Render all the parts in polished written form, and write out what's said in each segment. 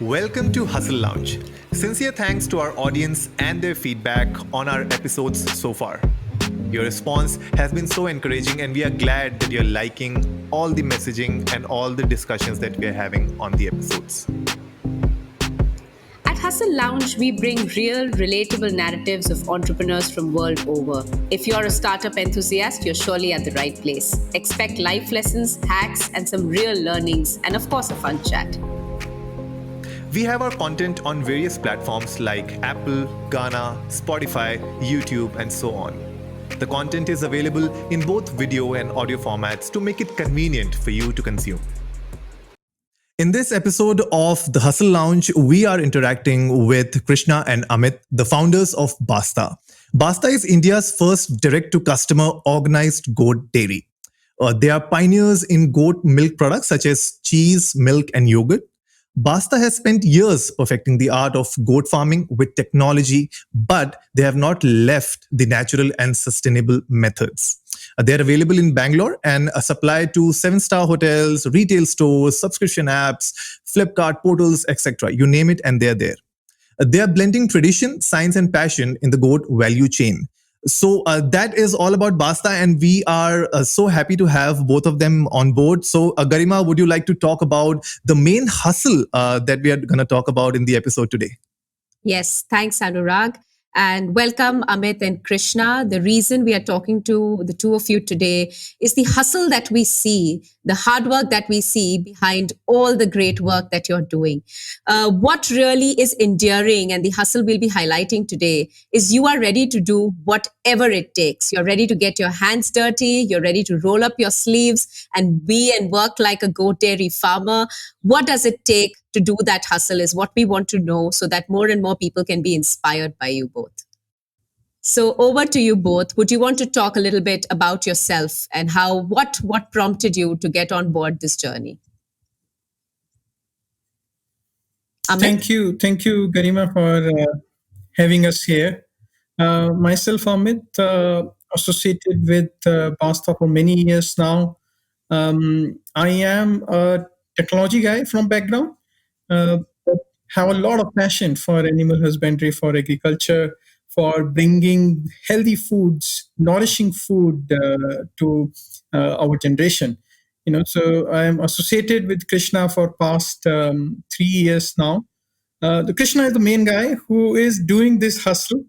Welcome to Hustle Lounge. Sincere thanks to our audience and their feedback on our episodes so far. Your response has been so encouraging, and we are glad that you're liking all the messaging and all the discussions that we are having on the episodes. At Hustle Lounge, we bring real, relatable narratives of entrepreneurs from world over. If you're a startup enthusiast, you're surely at the right place. Expect life lessons, hacks, and some real learnings, and of course, a fun chat. We have our content on various platforms like Apple, Ghana, Spotify, YouTube, and so on. The content is available in both video and audio formats to make it convenient for you to consume. In this episode of the Hustle Lounge, we are interacting with Krishna and Amit, the founders of Basta. Basta is India's first direct-to-customer organized goat dairy. They are pioneers in goat milk products such as cheese, milk, and yogurt. Basta has spent years perfecting the art of goat farming with technology, but they have not left the natural and sustainable methods. They're available in Bangalore and supplied to 7-star hotels, retail stores, subscription apps, Flipkart portals, etc. You name it, and they're there. They are blending tradition, science, and passion in the goat value chain. So that is all about Basta, and we are so happy to have both of them on board. So Garima, would you like to talk about the main hustle that we are going to talk about in the episode today? Yes, thanks, Anurag. And welcome, Amit and Krishna. The reason we are talking to the two of you today is the hustle that we see, the hard work that we see behind all the great work that you're doing. What really is endearing, and the hustle we'll be highlighting today, is you are ready to do whatever it takes. You're ready to get your hands dirty. You're ready to roll up your sleeves and be and work like a goat dairy farmer. What does it take to do that hustle is what we want to know, so that more and more people can be inspired by you both. So over to you both. Would you want to talk a little bit about yourself and what prompted you to get on board this journey? Amit? Thank you, Garima, for having us here. Myself, Amit, associated with Basta for many years now. I am a technology guy from background, but have a lot of passion for animal husbandry, for agriculture, for bringing healthy foods, nourishing food to our generation. So I am associated with Krishna for past 3 years now. The Krishna is the main guy who is doing this hustle,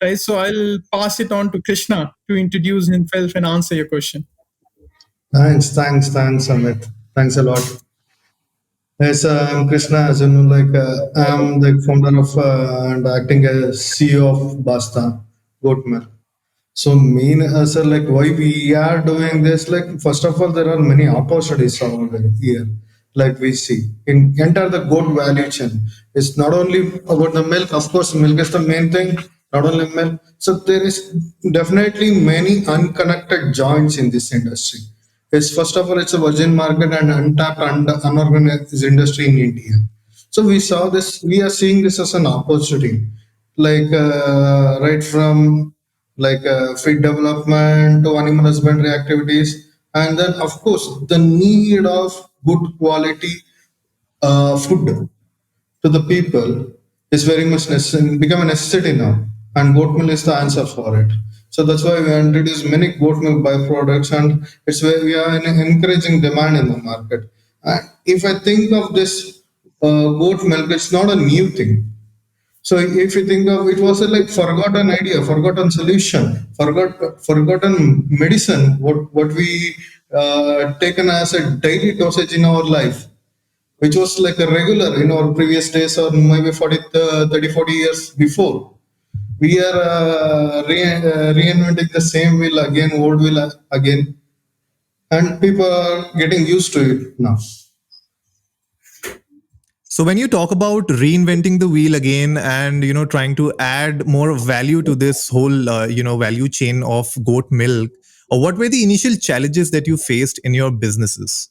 right? So I'll pass it on to Krishna to introduce himself and answer your question. Thanks, Amit. Thanks a lot. Yes, I'm Krishna. As you know, I'm the founder of and acting as CEO of Basta Goat Milk. So, sir, why we are doing this? Like, first of all, there are many opportunities over here. Like we see, enter the goat value chain. It's not only about the milk. Of course, milk is the main thing. Not only milk. So there is definitely many unconnected joints in this industry. It's first of all, it's a virgin market and untapped and unorganized industry in India. So we are seeing this as an opportunity, right from feed development to animal husbandry activities, and then of course the need of good quality food to the people is very much necessary, become a necessity now, and goat milk is the answer for it. So that's why we introduce many goat milk byproducts, and it's where we are in encouraging demand in the market. If I think of this goat milk, it's not a new thing. So if you think of it, was a forgotten idea, forgotten solution, forgotten medicine. What we taken as a daily dosage in our life, which was like a regular in our previous days or maybe 30, 40 years before. We are reinventing the same wheel again, old wheel again, and people are getting used to it now. So when you talk about reinventing the wheel again and trying to add more value to this whole value chain of goat milk, what were the initial challenges that you faced in your businesses?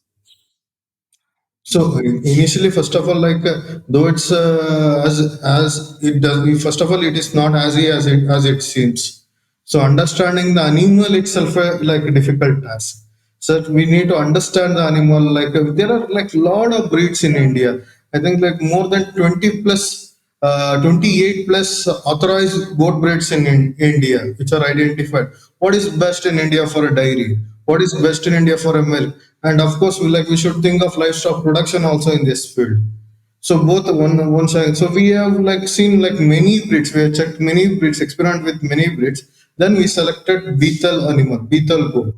So initially, first of all, though it's as it does. First of all, it is not as easy as it seems. So understanding the animal itself, a difficult task. So we need to understand the animal. There are lot of breeds in India, I think like more than 20 plus, 28 plus authorized goat breeds in India, which are identified. What is best in India for a dairy? What is best in India for a milk? And of course, we should think of livestock production also in this field. So both one side. So we have like seen like many breeds. We have checked many breeds, experiment with many breeds. Then we selected Beetle animal, Beetle goat.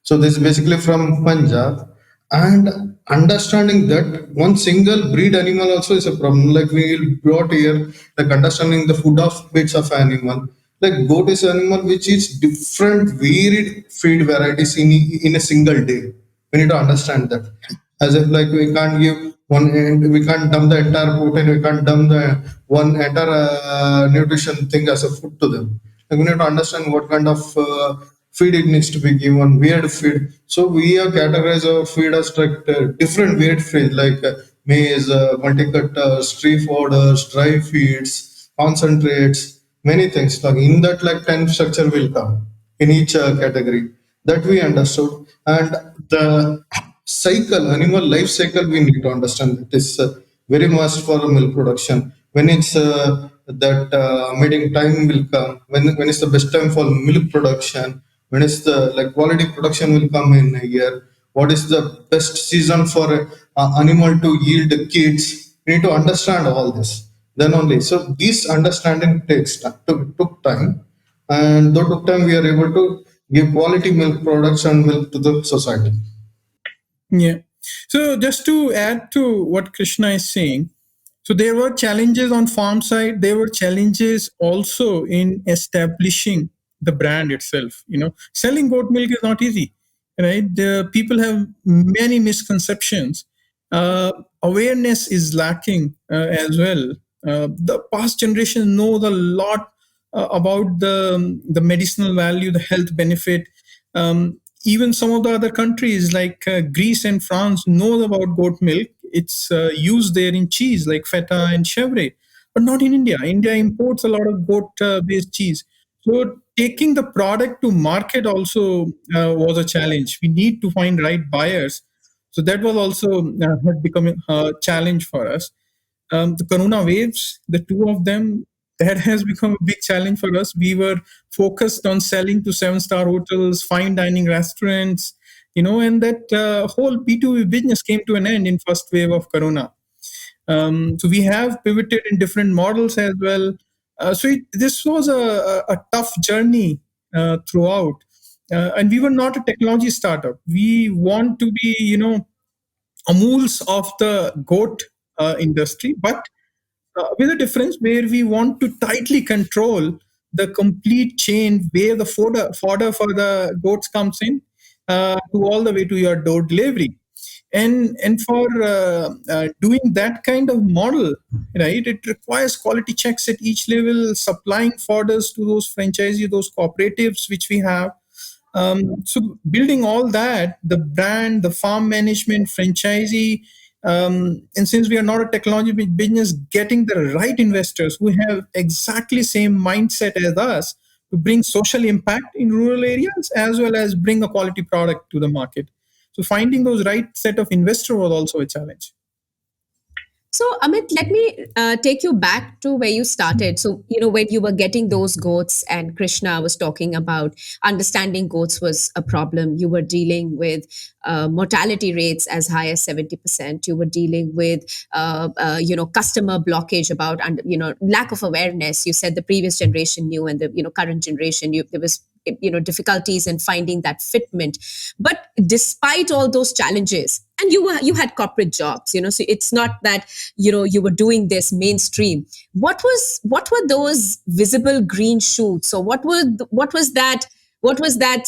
So this is basically from Punjab. And understanding that one single breed animal also is a problem. Like we brought here, like understanding the food of bits of animal. Like goat is animal which is different varied feed varieties in a single day. We need to understand that. As if like we can't give one and we can't dump the entire protein, we can't dump the one entire nutrition thing as a food to them. Like we need to understand what kind of feed it needs to be given, weird feed. So we are categorized our feed as like different weird feed like maize, multicut, tree fodder, dry feeds, concentrates, many things. Like in that, like 10 structure will come in each category that we understood, and the cycle, animal life cycle, we need to understand. It is very must for milk production. When it's that mating time will come, when is the best time for milk production, when is the like quality production will come in a year, what is the best season for animal to yield kids. We need to understand all this, then only. So this understanding took time, and though took time, we are able to give quality milk products and milk to the society. Yeah. So just to add to what Krishna is saying, so there were challenges on farm side. There were challenges also in establishing the brand itself. Selling goat milk is not easy, right? The people have many misconceptions. Awareness is lacking as well. The past generation knows a lot about the medicinal value, the health benefit. Even some of the other countries like Greece and France know about goat milk. It's used there in cheese like feta and chevre, but not in India. India imports a lot of goat-based cheese. So taking the product to market also was a challenge. We need to find right buyers. So that was also had become a challenge for us. The corona waves, the two of them, that has become a big challenge for us. We were focused on selling to seven-star hotels, fine dining restaurants, and that whole B2B business came to an end in first wave of corona. So we have pivoted in different models as well. This was a tough journey throughout. And we were not a technology startup. We want to be, Amuls of the goat industry, but with a difference where we want to tightly control the complete chain where the fodder for the goats comes in to all the way to your door delivery. And for doing that kind of model, right, it requires quality checks at each level, supplying fodders to those franchisees, those cooperatives which we have. So building all that, the brand, the farm management, franchisee, and since we are not a technology business, getting the right investors who have exactly same mindset as us to bring social impact in rural areas as well as bring a quality product to the market. So finding those right set of investor was also a challenge. So, Amit, let me take you back to where you started. So, when you were getting those goats, and Krishna was talking about understanding goats was a problem. You were dealing with mortality rates as high as 70%. You were dealing with, customer blockage about, lack of awareness. You said the previous generation knew, and the, current generation knew. There was difficulties in finding that fitment, but despite all those challenges, and you had corporate jobs, so it's not that you were doing this mainstream. What were those visible green shoots, or what was that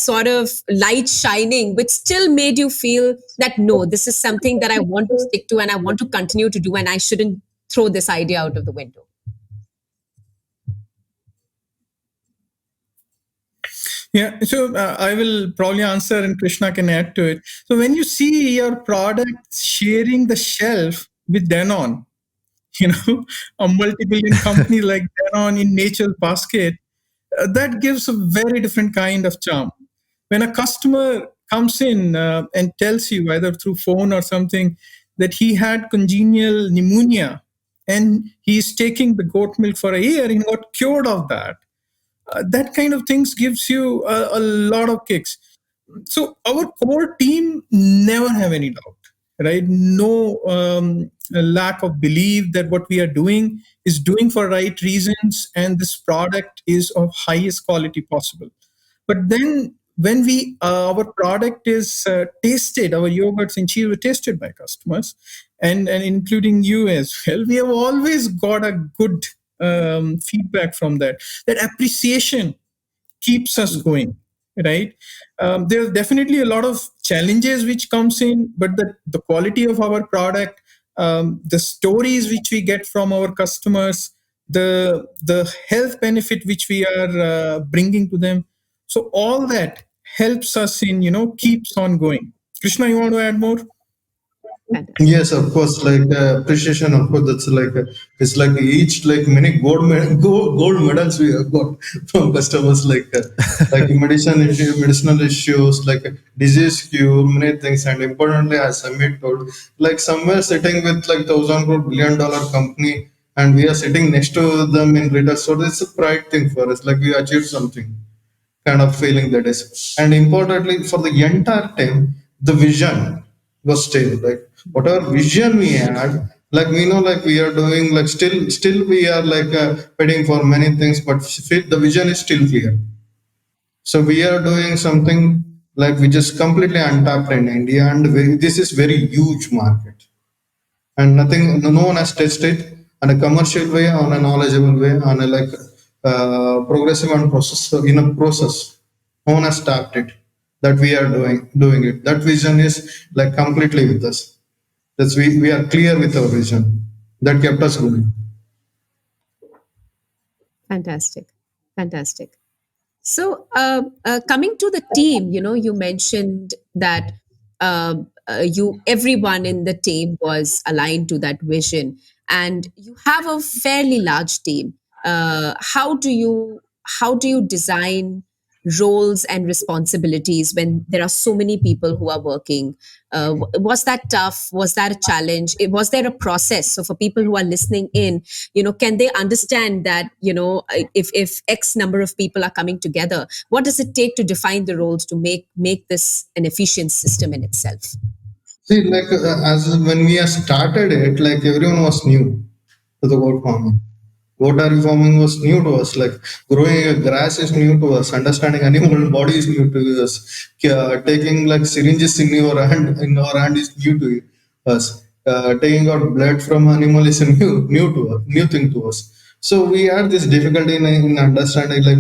sort of light shining which still made you feel that no, this is something that I want to stick to and I want to continue to do, and I shouldn't throw this idea out of the window? Yeah, so I will probably answer and Krishna can add to it. So when you see your product sharing the shelf with Danone, a multi-billion company like Danone in Nature's Basket, that gives a very different kind of charm. When a customer comes in and tells you either through phone or something that he had congenital pneumonia, and he's taking the goat milk for a year and got cured of that. That kind of things gives you a lot of kicks. So our core team never have any doubt, right? No lack of belief that what we are doing is doing for right reasons, and this product is of highest quality possible. But then when we our product is tasted, our yogurts and cheese were tasted by customers, and including you as well, we have always got a good feedback from that. That appreciation keeps us going, right? There's definitely a lot of challenges which comes in, but the quality of our product, the stories which we get from our customers, the health benefit which we are bringing to them, so all that helps us in keeps on going. Krishna, you want to add more? Yes, of course. Like appreciation, of course. That's like it's like each like many gold medals we have got from customers, like medicinal issues, like disease cure, many things, and importantly, as Samir told, like somewhere sitting with like 1,000 crore $1 billion company, and we are sitting next to them in return. So it's a pride thing for us. Like we achieved something, kind of feeling that is. And importantly, for the entire time, the vision was still like whatever vision we had, like we know, like we are doing, like still we are like waiting for many things, but the vision is still clear. So we are doing something like which is completely untapped in India, and this is very huge market, and no one has tested it on a commercial way, on a knowledgeable way, on a like progressive and process in a process. No one has tapped it. That we are doing it. That vision is like completely with us. That's we are clear with our vision. That kept us going. Fantastic. Fantastic. So, coming to the team, you mentioned that everyone in the team was aligned to that vision, and you have a fairly large team. How do you design roles and responsibilities when there are so many people who are working? Was that tough? Was that a challenge? Was there a process? So for people who are listening in, can they understand that, if X number of people are coming together, what does it take to define the roles to make this an efficient system in itself? See, like as when we have started it, like everyone was new to the goat farming. Goat dairy farming was new to us. Like growing a grass is new to us. Understanding animal body is new to us. Taking like syringes in our hand is new to us. Taking out blood from animal is a new thing to us. So we had this difficulty in understanding like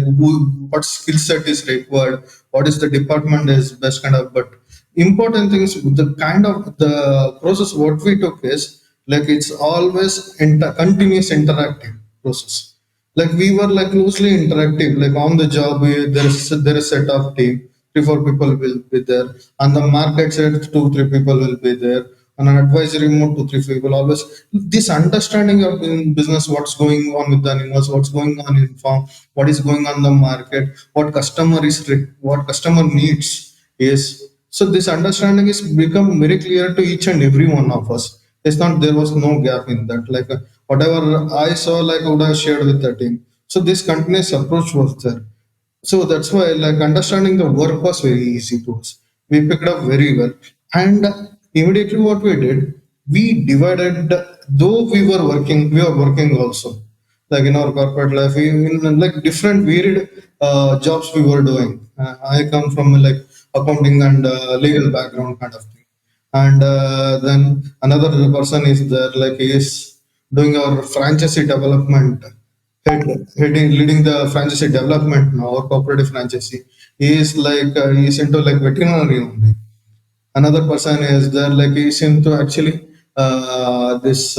what skill set is required, what is the department is best kind of. But important things, the kind of the process what we took is like it's always continuous interactive process. Like we were like loosely interactive, like on the job there is set of team, 3-4 people will be there. On the market side, 2-3 people will be there. On an advisory mode, 2-3 people always. This understanding of in business, what's going on with the animals, what's going on in farm, what is going on in the market, what customer needs is. So this understanding is become very clear to each and every one of us. It's not there was no gap in that. Like whatever I saw, like I would have shared with the team. So this continuous approach was there. So that's why like understanding the work was very easy to us. We picked up very well. And immediately what we did, we divided, though we were working also. Like in our corporate life, we in like different varied jobs we were doing. I come from like accounting and legal background kind of thing. And then another person is there, like he is doing our franchisee development, leading the franchisee development now, or cooperative franchisee. He is like he's into like veterinary only. Another person is there, like he's into actually this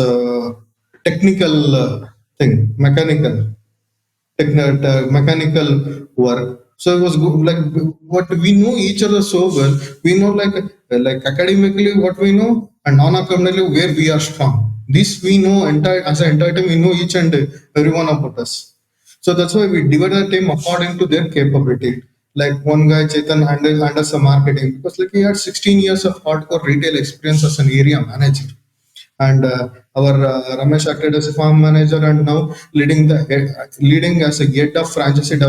technical thing, mechanical work. So it was good. Like what we know each other so well, we know like academically what we know, and non-academically where we are strong. This we know entire as an entire team. We know each and every one about us. So that's why we divided the team according to their capability. Like one guy Chetan handles the marketing because like he had 16 years of hardcore retail experience as an area manager. and our Ramesh acted as a farm manager and now leading as a head of franchisee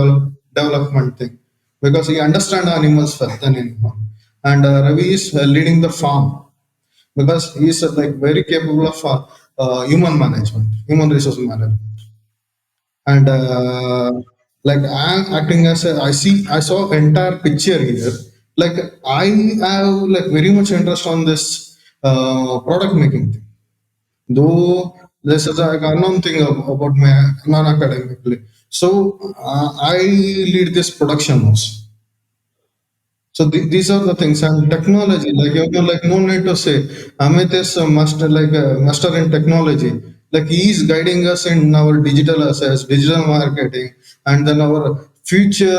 development thing, because he understands animals better than anyone. And Ravi is leading the farm because he is like very capable of human management, human resource management. And like I'm acting as a, I saw entire picture here. Like I have like very much interest on this product making thing. Though this is like unknown thing about my non-academically. So I lead this production house. So these are the things, and technology, like like no need to say, Amit is a master, like a master in technology. Like he is guiding us in our digital assets, digital marketing, and then our future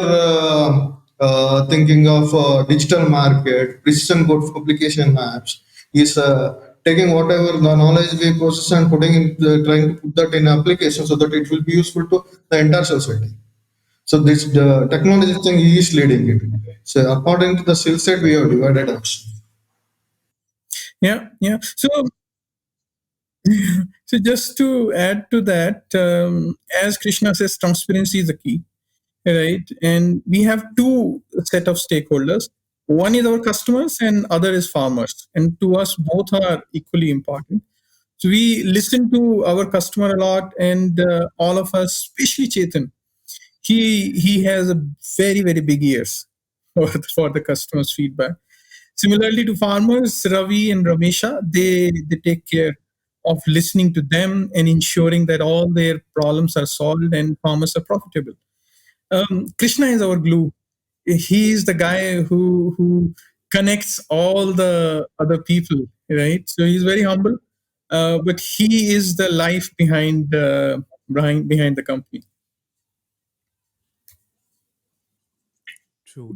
thinking of digital market, precision code application apps. Is taking whatever the knowledge we possess and putting in, trying to put that in application so that it will be useful to the entire society. So this the technology thing he is leading it. So according to the skill set, we have divided up. Yeah. So just to add to that, as Krishna says, transparency is the key, right? And we have two set of stakeholders. One is our customers, and other is farmers. And to us, both are equally important. So we listen to our customer a lot, and all of us, especially Chetan, he has a very big ears for the customers' feedback. Similarly to farmers, Ravi and Ramesha, they take care of listening to them and ensuring that all their problems are solved and farmers are profitable. Krishna is our glue. He is the guy who connects all the other people, right? So he's very humble, but he is the life behind the company.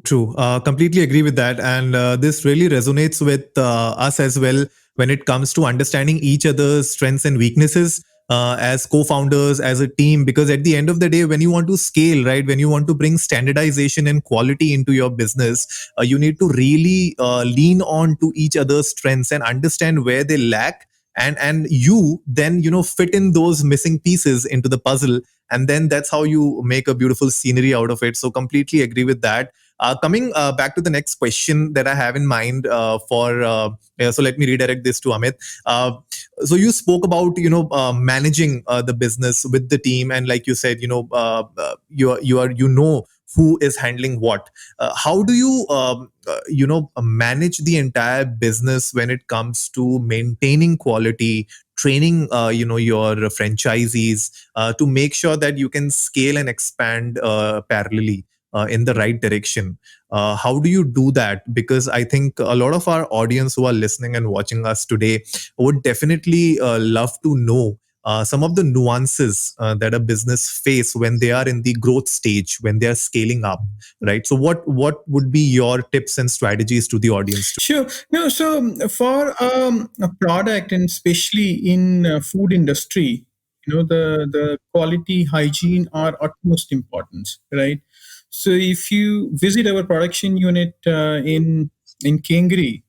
True. Completely agree with that. And this really resonates with us as well when it comes to understanding each other's strengths and weaknesses as co founders, as a team. Because at the end of the day, when you want to scale, right, when you want to bring standardization and quality into your business, you need to really lean on to each other's strengths and understand where they lack. And you then fit in those missing pieces into the puzzle, and then that's how you make a beautiful scenery out of it. So completely agree with that. Coming back to the next question that I have in mind so let me redirect this to Amit. So you spoke about managing the business with the team, and like you said, you know who is handling what. How do you manage the entire business when it comes to maintaining quality, training your franchisees to make sure that you can scale and expand parallelly in the right direction? How do you do that? Because I think a lot of our audience who are listening and watching us today would definitely love to know some of the nuances that a business face when they are in the growth stage, when they are scaling up, right? So what would be your tips and strategies to the audience? Sure. No, so for a product, and especially in food industry, the quality, hygiene are utmost importance, right? So if you visit our production unit in Kengri,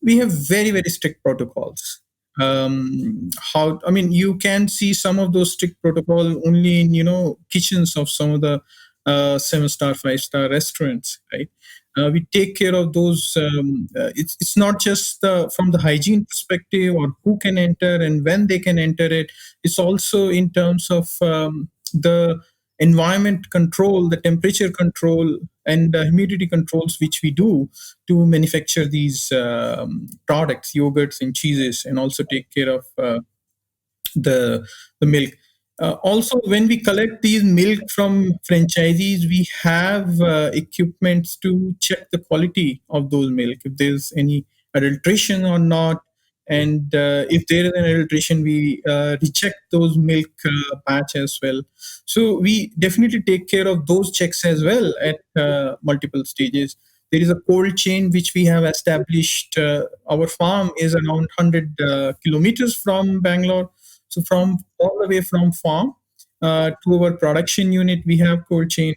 we have very strict protocols. How I mean, you can see some of those strict protocol only in kitchens of some of the 7-star, 5-star restaurants, right? We take care of those. It's not just from the hygiene perspective or who can enter and when they can enter it. It's also in terms of the environment control, the temperature control, and humidity controls, which we do to manufacture these products, yogurts and cheeses, and also take care of the milk. Also, when we collect these milk from franchisees, we have equipments to check the quality of those milk, if there's any adulteration or not. And if there is an adulteration, we recheck those milk batch as well. So we definitely take care of those checks as well at multiple stages. There is a cold chain which we have established. Our farm is around 100 kilometers from Bangalore. So from all the way from farm to our production unit, we have cold chain.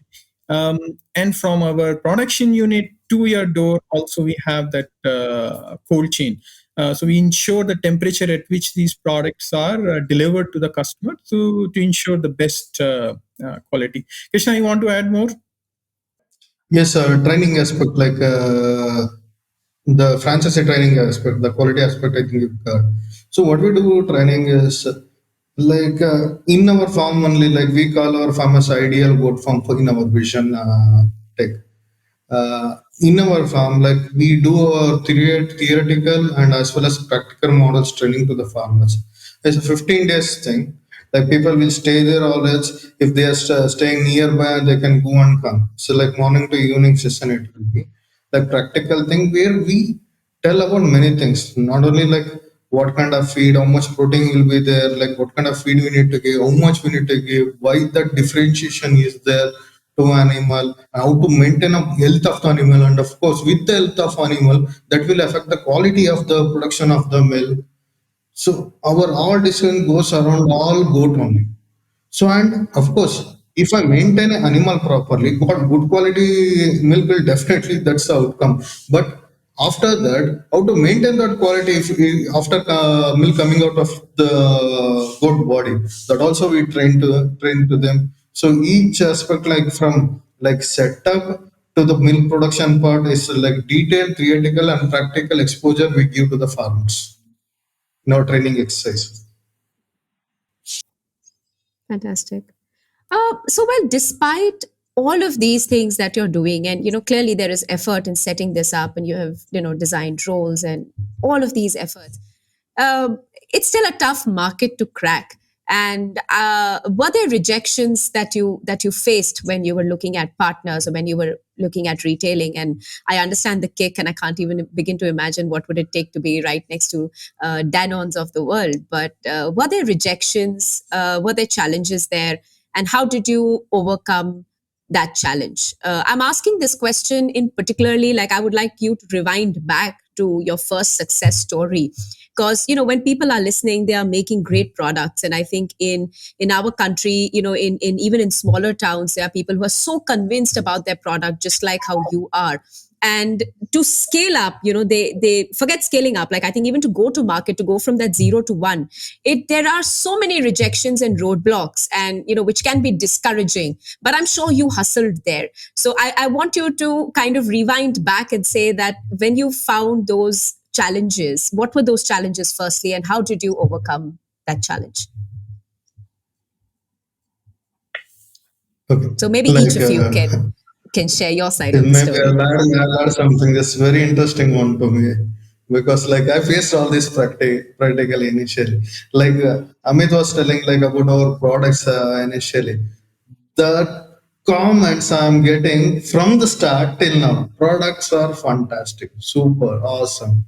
And from our production unit to your door, also we have that cold chain. So we ensure the temperature at which these products are delivered to the customer to ensure the best quality. Krishna, you want to add more? Yes, training aspect, like the franchisee training aspect, the quality aspect, I think you've got. So what we do training is like in our farm only, like we call our farm as ideal goat farm for in our vision tech. In our farm, like we do our theoretical and as well as practical models training to the farmers. It's a 15 days thing. Like people will stay there always. If they are staying nearby, they can go and come. So like morning to evening session, it will be like practical thing where we tell about many things. Not only like what kind of feed, how much protein will be there, like what kind of feed we need to give, how much we need to give, why that differentiation is there to animal, how to maintain a health of the animal, and of course with the health of animal that will affect the quality of the production of the milk. So our all decision goes around all goat only. So and of course, if I maintain an animal properly, got good quality milk will definitely that's the outcome. But after that, how to maintain that quality after milk coming out of the goat body, that also we train to them. So each aspect, like from like setup to the milk production part, is like detailed, theoretical, and practical exposure we give to the farmers in our training exercise. Fantastic. So, well, despite all of these things that you're doing, and clearly there is effort in setting this up, and you have designed roles and all of these efforts, it's still a tough market to crack. And were there rejections that you faced when you were looking at partners or when you were looking at retailing? And I understand the kick, and I can't even begin to imagine what would it take to be right next to Danons of the world. But were there rejections? Were there challenges there? And how did you overcome that challenge? I'm asking this question in particularly, like, I would like you to rewind back to your first success story, because when people are listening, they are making great products. And I think in our country, in even in smaller towns, there are people who are so convinced about their product, just like how you are. And to scale up, they forget scaling up. Like, I think even to go to market, to go from that 0 to 1, there are so many rejections and roadblocks, and which can be discouraging. But I'm sure you hustled there. So I want you to kind of rewind back and say that when you found those challenges, what were those challenges firstly, and how did you overcome that challenge? Okay. So maybe Like each of you can share your side of the maybe story. I'll add something that's very interesting one to me, because like I faced all this practically initially. Like Amit was telling like about our products initially. The comments I'm getting from the start till now, products are fantastic, super awesome.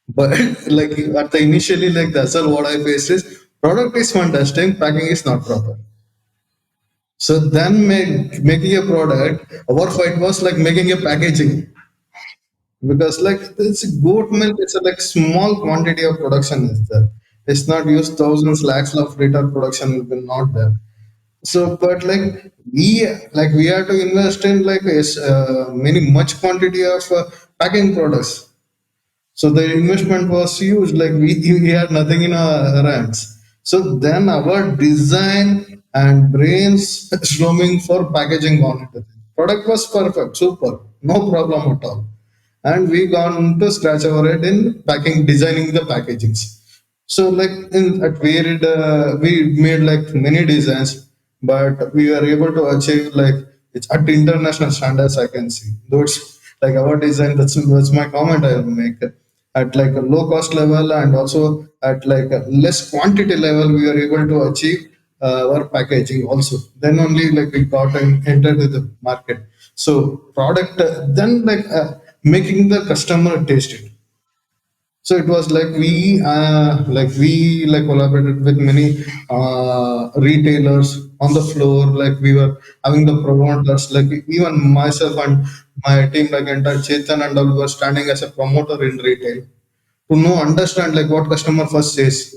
But like at the initially, like that's all what I faced is product is fantastic, packing is not proper. So then making a product, our fight was like making a packaging, because like it's goat milk, it's a like small quantity of production is there. It's not used thousands, lakhs of liter production will be not there. So, but like we have to invest in like many much quantity of packing products. So the investment was huge. Like we had nothing in our hands. So then our design and brains roaming for packaging on it. Product was perfect, super, no problem at all. And we gone to scratch our head in packing, designing the packagings. So like at we made like many designs, but we were able to achieve like it's at international standards. I can see those like our design. That's my comment I will make at like a low cost level, and also at like a less quantity level. We are able to achieve our packaging also. Then only like we got and entered the market. So product then making the customer taste it. So it was like we collaborated with many retailers on the floor. Like we were having the promoters, like even myself and my team, like entire Chetan and all, were standing as a promoter in retail to know understand like what customer first says.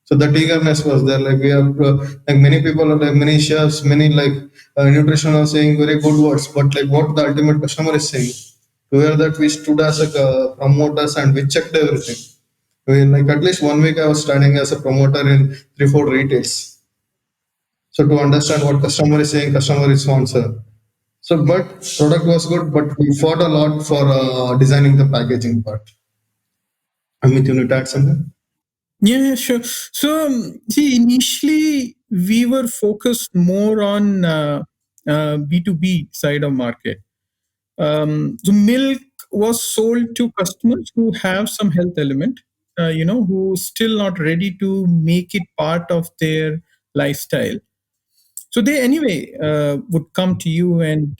So that eagerness was there. Like we have like many people, like many chefs, many like nutrition are saying very good words, but like what the ultimate customer is saying. To hear that, we stood as a promoters and we checked everything. Like at least 1 week, I was standing as a promoter in 3, 4 retails. So to understand what customer is saying, customer response. So, but product was good, but we fought a lot for designing the packaging part. Amit, you need to add something? Yeah, sure. So, see, initially we were focused more on B2B side of market. So milk was sold to customers who have some health element, who still not ready to make it part of their lifestyle. So they anyway would come to you and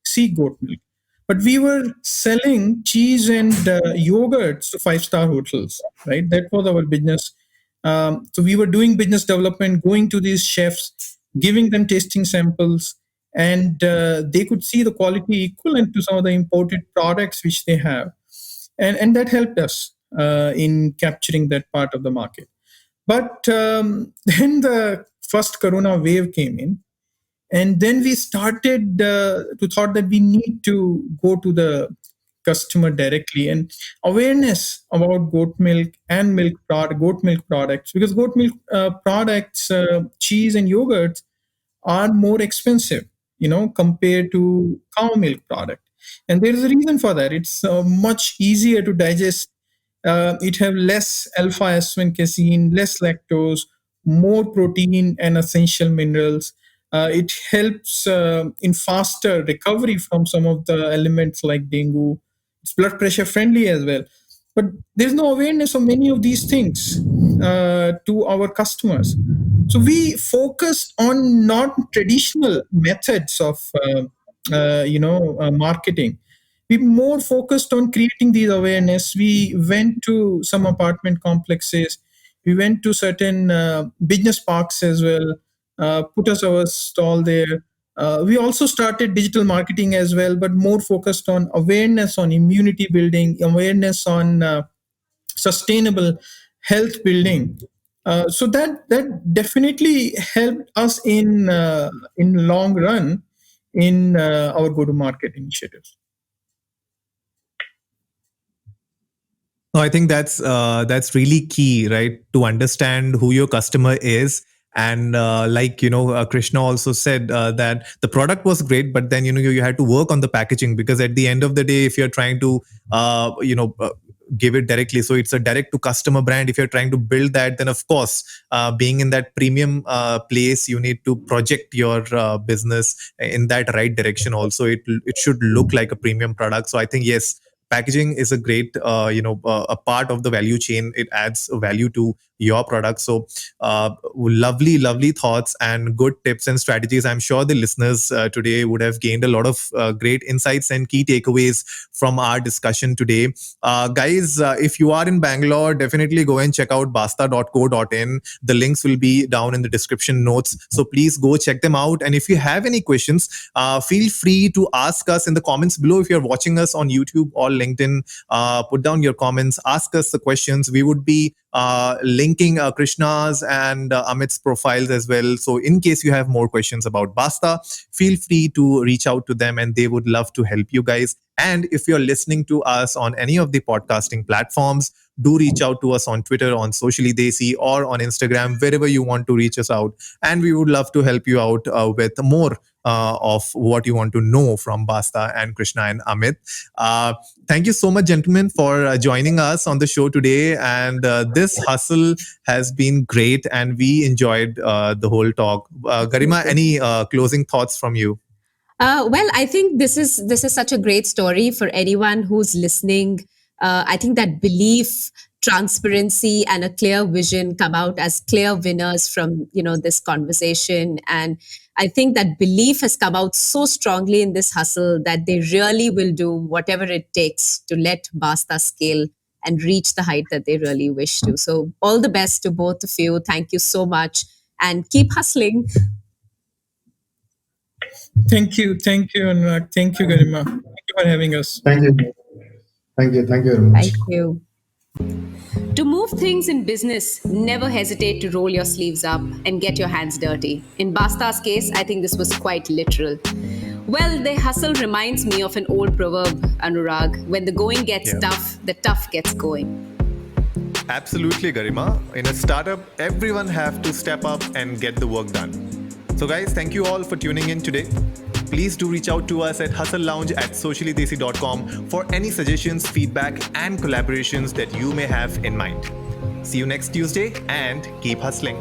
see goat milk. But we were selling cheese and yogurts to five-star hotels, right? That was our business. So we were doing business development, going to these chefs, giving them tasting samples, and they could see the quality equivalent to some of the imported products which they have, and that helped us in capturing that part of the market. But then the first corona wave came in, and then we started to thought that we need to go to the customer directly, and awareness about goat milk and goat milk products, because goat milk products, cheese and yogurts are more expensive, compared to cow milk product. And there is a reason for that. It's much easier to digest. It have less alpha S1 casein, less lactose, more protein and essential minerals. It helps in faster recovery from some of the elements like dengue. It's blood pressure friendly as well. But there's no awareness of many of these things to our customers. So we focused on non-traditional methods of marketing. We more focused on creating these awareness. We went to some apartment complexes. We went to certain business parks as well. Put us our stall there. We also started digital marketing as well, but more focused on awareness on immunity building, awareness on sustainable health building. So that definitely helped us in long run in our go to market initiatives. No, I think that's really key, right? To understand who your customer is. And Krishna also said that the product was great, but then you had to work on the packaging, because at the end of the day, if you're trying to give it directly, so it's a direct to customer brand. If you're trying to build that, then of course, being in that premium place, you need to project your business in that right direction. Also, it should look like a premium product. So I think yes, packaging is a great a part of the value chain. It adds value to your product. So lovely thoughts and good tips and strategies. I'm sure the listeners today would have gained a lot of great insights and key takeaways from our discussion today. Guys, if you are in Bangalore, definitely go and check out basta.co.in. The links will be down in the description notes, so please go check them out. And if you have any questions, feel free to ask us in the comments below. If you're watching us on YouTube or LinkedIn, put down your comments, ask us the questions. We would be linking Krishna's and Amit's profiles as well. So in case you have more questions about Basta, feel free to reach out to them and they would love to help you guys. And if you're listening to us on any of the podcasting platforms, do reach out to us on Twitter, on Socially Desi, or on Instagram, wherever you want to reach us out. And we would love to help you out with more of what you want to know from Basta and Krishna and Amit. Thank you so much, gentlemen, for joining us on the show today. And this hustle has been great, and we enjoyed the whole talk. Garima, any closing thoughts from you? Well, I think this is such a great story for anyone who's listening. I think that belief, transparency, and a clear vision come out as clear winners from this conversation. And I think that belief has come out so strongly in this hustle that they really will do whatever it takes to let Basta scale and reach the height that they really wish to. So all the best to both of you. Thank you so much, and keep hustling. Thank you, Anurag. Thank you, Garima. Thank you for having us. Thank you very much. Thank you. To move things in business, never hesitate to roll your sleeves up and get your hands dirty. In Basta's case, I think this was quite literal. Well, the hustle reminds me of an old proverb, Anurag. When the going gets tough, the tough gets going. Absolutely, Garima. In a startup, everyone have to step up and get the work done. So guys, thank you all for tuning in today. Please do reach out to us at hustlelounge@sociallydesi.com for any suggestions, feedback, and collaborations that you may have in mind. See you next Tuesday and keep hustling.